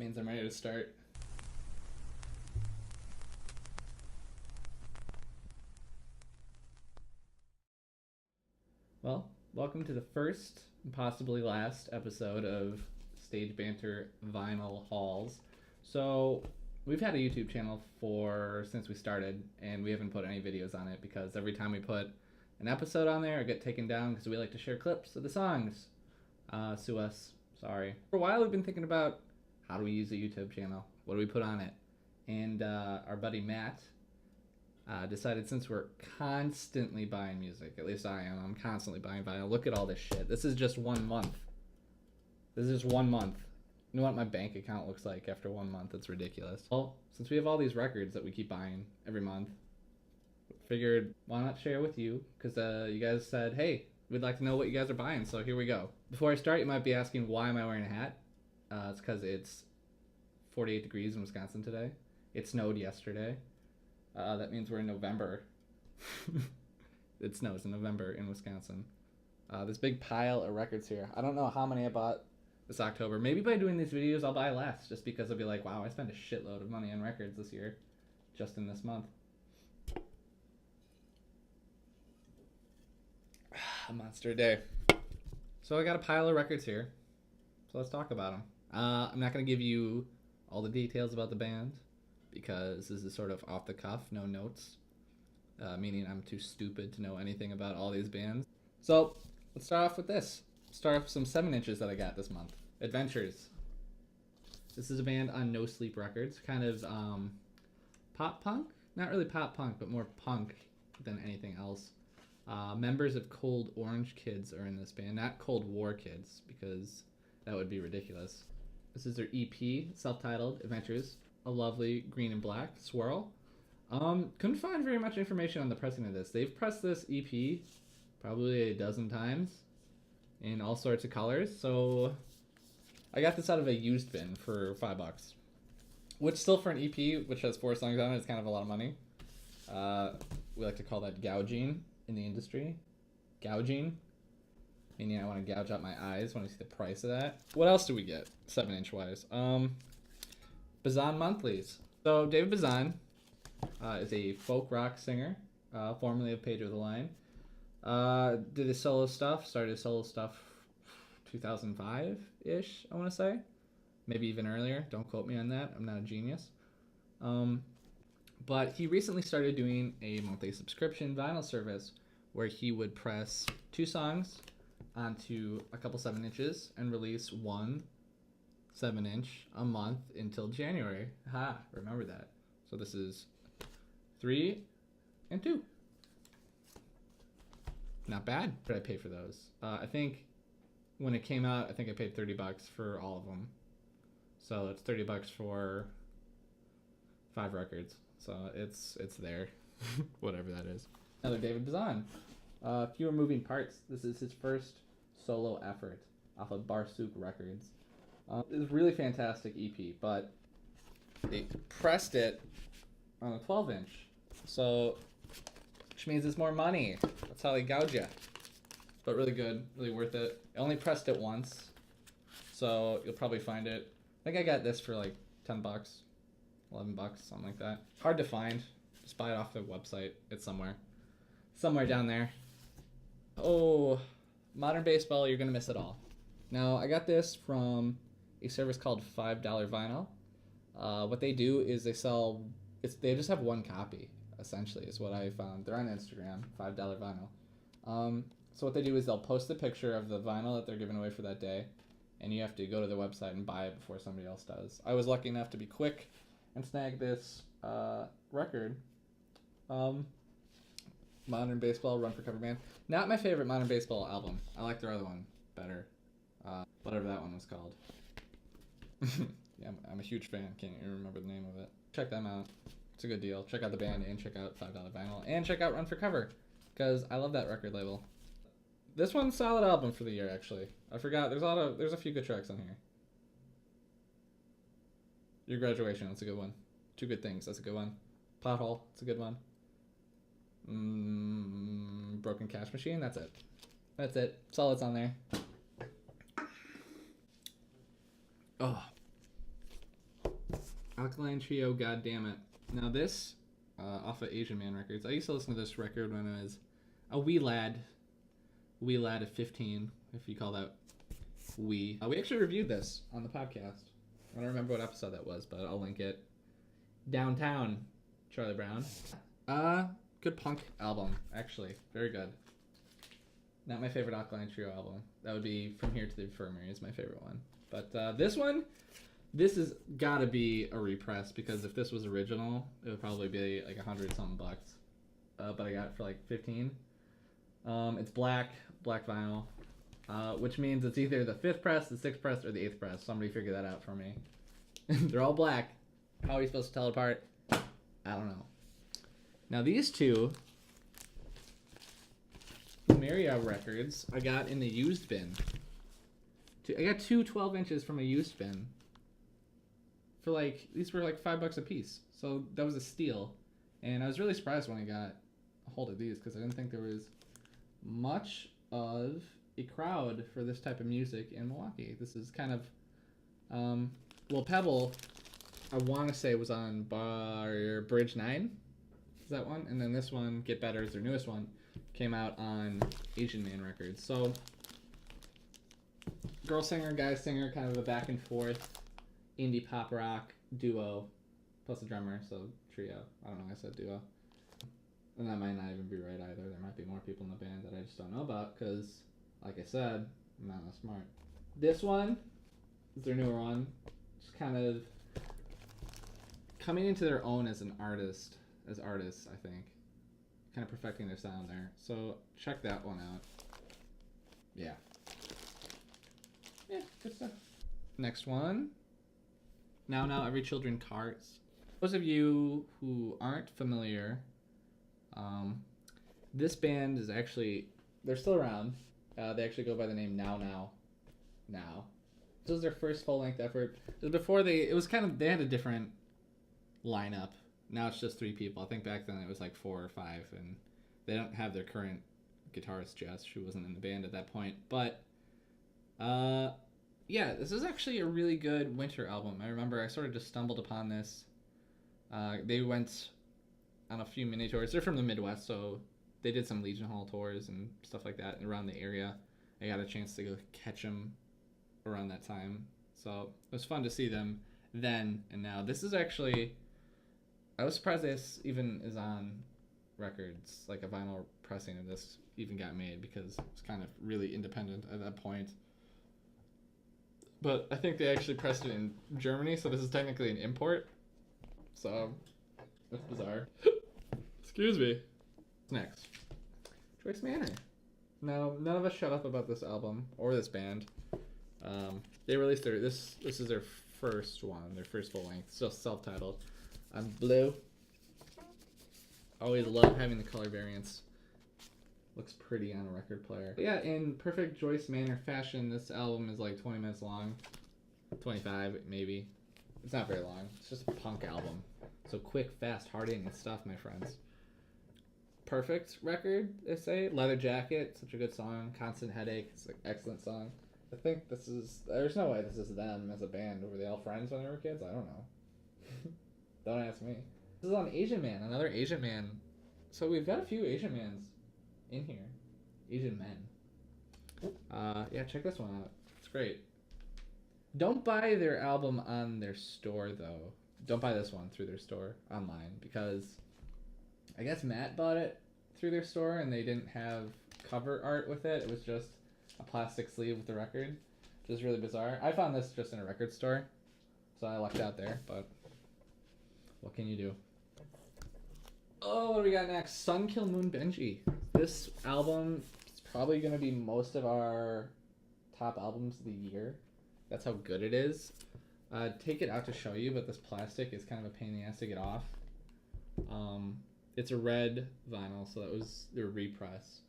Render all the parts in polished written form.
means I'm ready to start. Well, welcome to the first and possibly last episode of Stage Banter Vinyl Hauls. So, we've had a YouTube channel since we started, and we haven't put any videos on it because every time we put an episode on there, it get taken down because we like to share clips of the songs. Sue us. Sorry. For a while, we've been thinking about how do we use a YouTube channel? What do we put on it? And our buddy Matt decided, since we're constantly buying music, at least I am, I'm constantly buying vinyl. Look at all this shit. This is just 1 month. This is just 1 month. You know what my bank account looks like after 1 month? It's ridiculous. Well, since we have all these records that we keep buying every month, figured why not share with you? Because you guys said, hey, we'd like to know what you guys are buying, so here we go. Before I start, you might be asking, why am I wearing a hat? It's because it's 48 degrees in Wisconsin today. It snowed yesterday. That means we're in November. It snows in November in Wisconsin. This big pile of records here. I don't know how many I bought this October. Maybe by doing these videos, I'll buy less, just because I'll be like, wow, I spent a shitload of money on records this year, just in this month. A monster day. So I got a pile of records here, so let's talk about them. I'm not going to give you all the details about the band, because this is sort of off the cuff, no notes, meaning I'm too stupid to know anything about all these bands. So let's start off with this. Start off with some 7-inches that I got this month. Adventures. This is a band on No Sleep Records, kind of pop punk? Not really pop punk, but more punk than anything else. Members of Cold Orange Kids are in this band, not Cold War Kids, because that would be ridiculous. This is their EP, Selftitled, Adventures, a lovely green and black swirl. Couldn't find very much information on the pressing of this. They've pressed this EP probably a dozen times in all sorts of colors, so I got this out of a used bin for $5, which still for an EP, which has 4 songs on it, is kind of a lot of money. We like to call that gouging in the industry. Gouging, meaning I want to gouge out my eyes when I see the price of that. What else do we get, 7-inch wise? Bazan monthlies. So David Bazan is a folk rock singer, formerly of Pedro the Lion. Did his solo stuff, started his solo stuff 2005-ish, I want to say. Maybe even earlier. Don't quote me on that. I'm not a genius. But he recently started doing a monthly subscription vinyl service where he would press 2 songs onto a couple 7-inches and release 1 7-inch a month until January. Ha, remember that. So this is 3 and 2. Not bad. What did I pay for those? I think when it came out, I think I paid $30 for all of them. So it's $30 for 5 records. So it's there. Whatever that is. Another David Bazan. Fewer moving parts. This is his first solo effort off of Barsook Records. It's a really fantastic EP, but they pressed it on a 12-inch, so which means it's more money. That's how they gouge you. But really good, really worth it. I only pressed it once, so you'll probably find it. I think I got this for like $10, $11, something like that. Hard to find. Just buy it off the website. It's somewhere down there. Oh, Modern Baseball, you're gonna miss it all. Now I got this from a service called $5 Vinyl. What they do is they just have 1 copy, essentially, is what I found. They're on Instagram, $5 Vinyl. So what they do is they'll post a picture of the vinyl that they're giving away for that day, and you have to go to their website and buy it before somebody else does. I was lucky enough to be quick and snag this record. Modern Baseball, Run for Cover Band. Not my favorite Modern Baseball album. I like their other one better. Whatever that one was called. Yeah, I'm a huge fan. Can't even remember the name of it. Check them out. It's a good deal. Check out the band and check out $5 Vinyl and check out Run for Cover because I love that record label. This one's a solid album for the year, actually. I forgot. There's a few good tracks on here. Your Graduation. That's a good one. 2 Good Things. That's a good one. Pothole. That's a good one. Broken Cash Machine. That's it. That's all that's on there. Oh, Alkaline Trio, Goddamnit. Now this, off of Asian Man Records. I used to listen to this record when I was a wee lad of 15, if you call that wee. We actually reviewed this on the podcast. I don't remember what episode that was, but I'll link it. Downtown, Charlie Brown. Good punk album, actually. Very good. Not my favorite Alkaline Trio album. That would be From Here to the Infirmary is my favorite one. But this one, this has got to be a repress, because if this was original, it would probably be like $100-something bucks. But I got it for like 15. It's black vinyl, which means it's either the 5th press, the 6th press, or the 8th press. Somebody figure that out for me. They're all black. How are you supposed to tell it apart? I don't know. Now these two Marriott records I got in the used bin. I got two 12 inches from a used bin. For like, these were like $5 a piece. So that was a steal. And I was really surprised when I got a hold of these, because I didn't think there was much of a crowd for this type of music in Milwaukee. This is kind of, well, Pebble, I want to say was on Bridge 9. Is that one? And then this one, Get Better, is their newest one, came out on Asian Man Records. So, girl singer, guy singer, kind of a back and forth indie pop rock duo, plus a drummer, so trio. I don't know why I said duo. And that might not even be right either. There might be more people in the band that I just don't know about, because, like I said, I'm not that smart. This one is their newer one. Just kind of coming into their own as artists, I think. Kind of perfecting their sound there. So check that one out. Yeah. Yeah, good stuff. Next one. Now Every Children Carts. Those of you who aren't familiar, this band is actually, they're still around. They actually go by the name Now. This was their first full-length effort. It was before they had a different lineup. Now it's just 3 people. I think back then it was like 4 or 5, and they don't have their current guitarist, Jess. She wasn't in the band at that point. But, yeah, this is actually a really good winter album. I remember I sort of just stumbled upon this. They went on a few mini tours. They're from the Midwest, so they did some Legion Hall tours and stuff like that around the area. I got a chance to go catch them around that time. So it was fun to see them then and now. This is actually, I was surprised this even is on records, like a vinyl pressing of this even got made, because it's kind of really independent at that point. But I think they actually pressed it in Germany, so this is technically an import. So, that's bizarre. Excuse me. Next. Joyce Manor. Now, none of us shut up about this album, or this band. They released this is their first one, their first full length, still self-titled. On blue. Always love having the color variants. Looks pretty on a record player. But yeah, in perfect Joyce Manor fashion, this album is like 20 minutes long. 25, maybe. It's not very long. It's just a punk album. So quick, fast, hard-hitting stuff, my friends. Perfect record, they say. Leather Jacket, such a good song. Constant Headache, it's an excellent song. I think this is, there's no way this is them as a band. Were they all friends when they were kids? I don't know. Don't ask me. This is on Asian Man, another Asian Man. So we've got a few Asian Mans in here. Asian men. Yeah, check this one out. It's great. Don't buy their album on their store, though. Don't buy this one through their store online, because I guess Matt bought it through their store and they didn't have cover art with it. It was just a plastic sleeve with the record, which is really bizarre. I found this just in a record store, so I lucked out there, but what can you do? Oh, what do we got next? Kil Moon Benji. This album is probably going to be most of our top albums of the year. That's how good it is. Take it out to show you, but this plastic is kind of a pain in the ass to get off. It's a red vinyl, so that was their repress.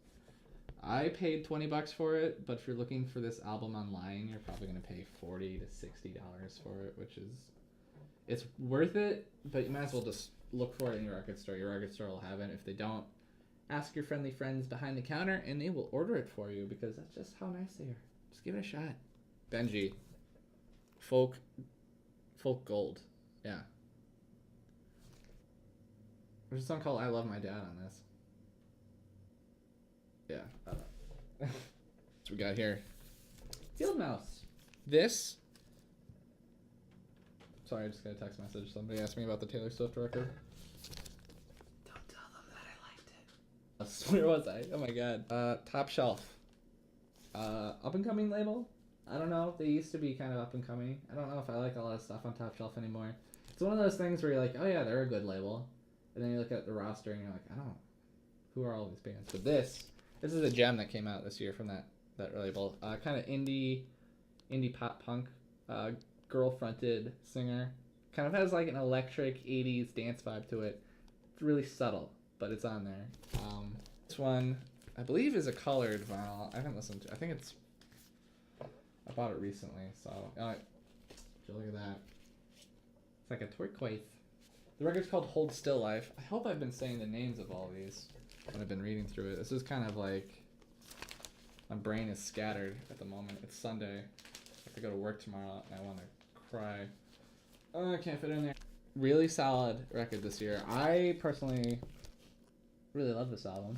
I paid $20 for it, but if you're looking for this album online, you're probably going to pay $40 to $60 for it, which is, it's worth it, but you might as well just look for it in your record store. Your record store will have it. If they don't, ask your friendly friends behind the counter, and they will order it for you, because that's just how nice they are. Just give it a shot. Benji. Folk gold. Yeah. There's a song called I Love My Dad on this. Yeah. I don't know. What we got here? Field Mouse. This. Sorry, I just got a text message. Somebody asked me about the Taylor Swift record. Don't tell them that I liked it. Where was I? Oh my god. Top Shelf. Up and coming label. I don't know. They used to be kind of up and coming. I don't know if I like a lot of stuff on Top Shelf anymore. It's one of those things where you're like, oh yeah, they're a good label. And then you look at the roster and you're like, I don't know. Who are all these bands? But this is a gem that came out this year from that label. Kind of indie pop punk. Girl-fronted singer. Kind of has like an electric 80s dance vibe to it. It's really subtle, but it's on there. This one, I believe, is a colored vinyl. I haven't listened to. I think it's. I bought it recently, so look at that. It's like a turquoise. The record's called Hold Still Life. I hope I've been saying the names of all these when I've been reading through it. This is kind of like my brain is scattered at the moment. It's Sunday. I have to go to work tomorrow, and I want to cry. Oh, I can't fit in there. Really solid record this year. I personally really love this album.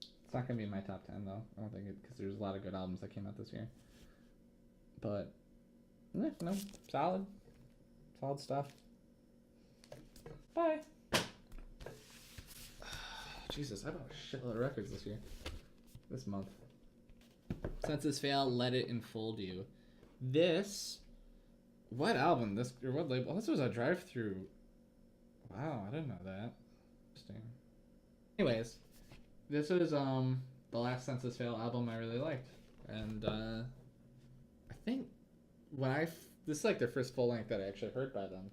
It's not gonna be in my top 10 though. I don't think it, because there's a lot of good albums that came out this year. But yeah, no, solid stuff. Bye. Jesus, I bought a shitload of records this month. Census Fail, Let It Enfold You. What album? What label? This was a drive-through. Wow, I didn't know that. Interesting. Anyways, this was the last Census Fail album I really liked, and I think this is like their first full length that I actually heard by them,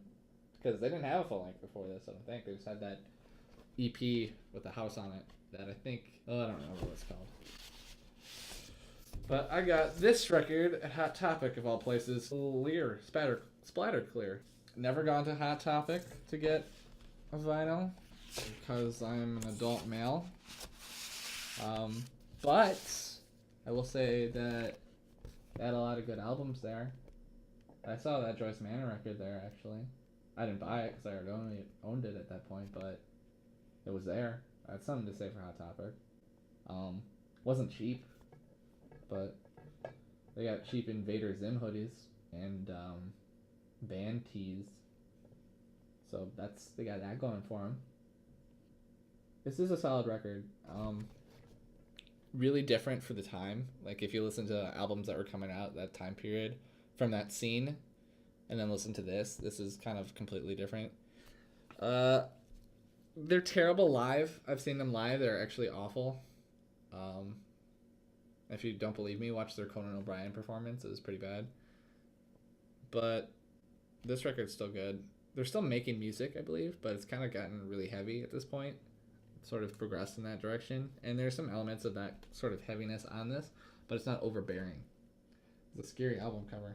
because they didn't have a full length before this. I don't think they just had that EP with the house on it that I think I don't know what it's called. But I got this record at Hot Topic, of all places. Clear. Splattered Clear. Never gone to Hot Topic to get a vinyl because I'm an adult male. But I will say that they had a lot of good albums there. I saw that Joyce Manor record there, actually. I didn't buy it because I already owned it at that point, but it was there. I had something to say for Hot Topic. Wasn't cheap. But they got cheap Invader Zim hoodies and band tees. So they got that going for them. This is a solid record. Really different for the time. Like if you listen to albums that were coming out that time period from that scene and then listen to this is kind of completely different. They're terrible live. I've seen them live. They're actually awful. If you don't believe me, watch their Conan O'Brien performance. It was pretty bad. But this record's still good. They're still making music, I believe, but it's kind of gotten really heavy at this point. It's sort of progressed in that direction. And there's some elements of that sort of heaviness on this, but it's not overbearing. It's a scary album cover.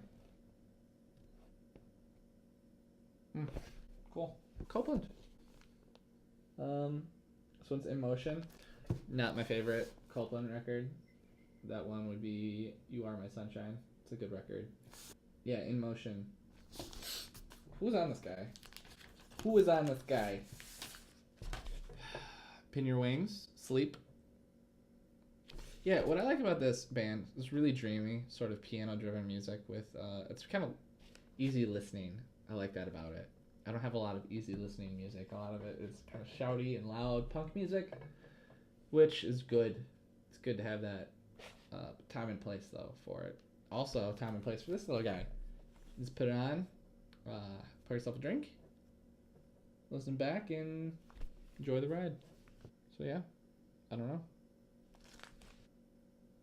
Cool. Copeland. This one's In Motion. Not my favorite Copeland record. That one would be You Are My Sunshine. It's a good record. Yeah, In Motion. Who's on this guy? Who is on this guy? Pin Your Wings. Sleep. Yeah, what I like about this band is really dreamy, sort of piano-driven music with, it's kind of easy listening. I like that about it. I don't have a lot of easy listening music. A lot of it is kind of shouty and loud punk music, which is good. It's good to have that. Time and place though for it. Also, time and place for this little guy. Just put it on, pour yourself a drink, listen back, and enjoy the ride. So yeah, I don't know.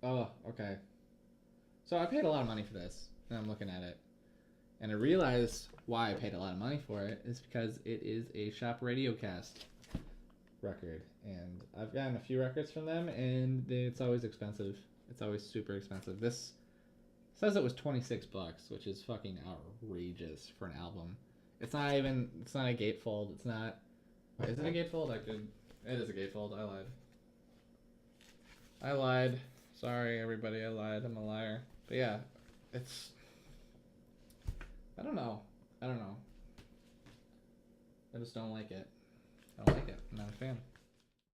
Oh, okay. So I paid a lot of money for this, and I'm looking at it, and I realized why I paid a lot of money for it is because it is a Shop Radiocast record, and I've gotten a few records from them, and it's always expensive. It's always super expensive. This says it was $26, which is fucking outrageous for an album. It's not a gatefold. It's not. Is it a gatefold? It is a gatefold. I lied. Sorry, everybody. I lied. I'm a liar. But yeah, it's. I don't know. I just don't like it. I don't like it. I'm not a fan.